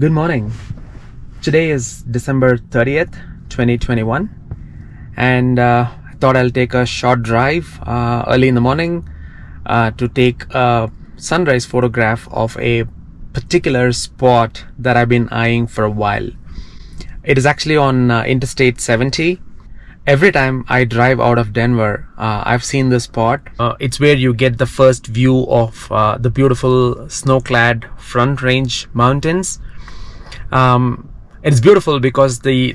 Good morning. Today is December 30th, 2021, and I thought I'll take a short drive early in the morning to take a sunrise photograph of a particular spot that I've been eyeing for a while. It is actually on Interstate 70. Every time I drive out of Denver, I've seen this spot. It's where you get the first view of the beautiful snow-clad Front Range mountains. It's beautiful because the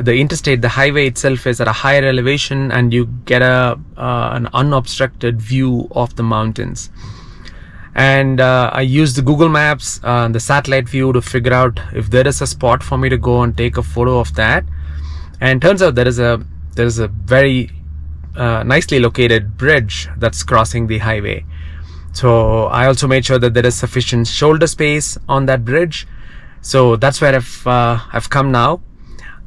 interstate, the highway itself is at a higher elevation, and you get an unobstructed view of the mountains. And I used the Google Maps, the satellite view, to figure out if there is a spot for me to go and take a photo of that. And turns out there is a very nicely located bridge that's crossing the highway. So I also made sure that there is sufficient shoulder space on that bridge. So that's where I've come now.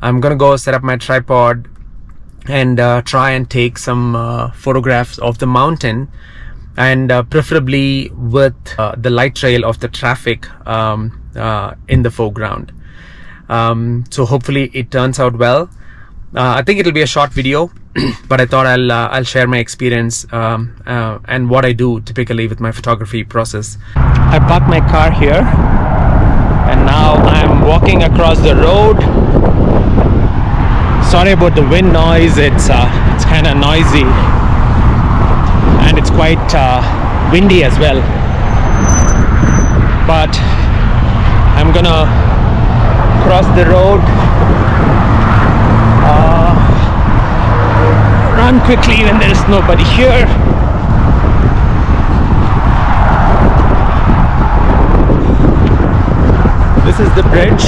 I'm gonna go set up my tripod and try and take some photographs of the mountain, and preferably with the light trail of the traffic in the foreground. So hopefully it turns out well. I think it'll be a short video, but I thought I'll share my experience and what I do typically with my photography process. I parked my car here, and now I'm walking across the road. Sorry about the wind noise. It's kind of noisy, and it's quite windy as well. But I'm gonna cross the road. Run quickly when there is nobody here. This is the bridge.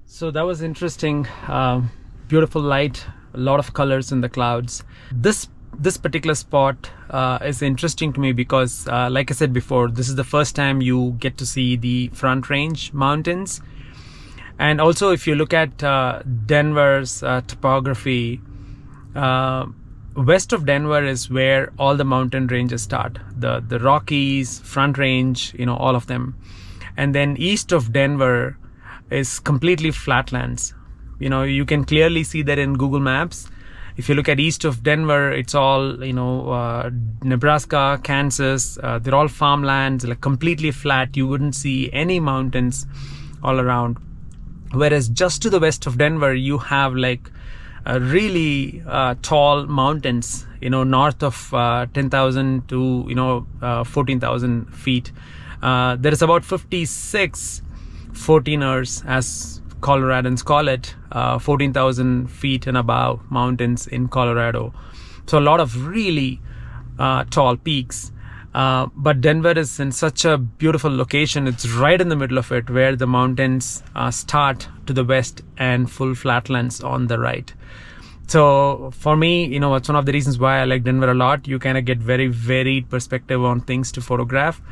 So that was interesting. Beautiful light, a lot of colors in the clouds. This particular spot is interesting to me because like I said before, this is the first time you get to see the Front Range mountains. And also, if you look at Denver's topography, west of Denver is where all the mountain ranges start. The Rockies, Front Range, all of them. And then east of Denver is completely flatlands. You can clearly see that in Google Maps. If you look at east of Denver, it's all Nebraska, Kansas. They're all farmlands, like completely flat. You wouldn't see any mountains all around. Whereas just to the west of Denver, you have like really tall mountains, north of 10,000 to 14,000 feet. There is about 56 14ers, as Coloradans call it, 14,000 feet and above mountains in Colorado. So a lot of really tall peaks. But Denver is in such a beautiful location. It's right in the middle of it, where the mountains start to the west and full flatlands on the right. So for me, it's one of the reasons why I like Denver a lot. You kind of get very varied perspective on things to photograph.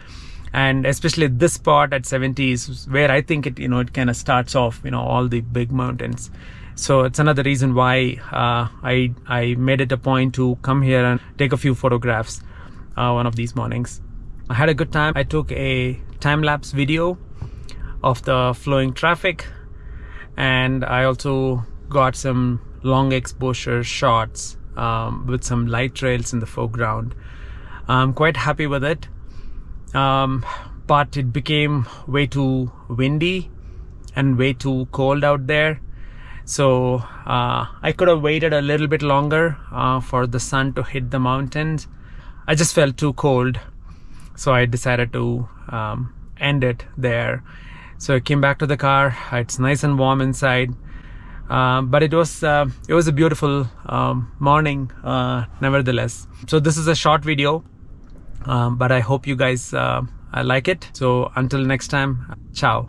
And especially this spot at 70 is where I think it, it kind of starts off, all the big mountains. So it's another reason why I made it a point to come here and take a few photographs one of these mornings. I had a good time. I took a time-lapse video of the flowing traffic, and I also got some long exposure shots with some light trails in the foreground. I'm quite happy with it, but it became way too windy and way too cold out there. So I could have waited a little bit longer for the sun to hit the mountains. I just felt too cold, so I decided to end it there. So I came back to the car. It's nice and warm inside, but it was a beautiful morning nevertheless. So this is a short video, but I hope you guys like it. So until next time, ciao.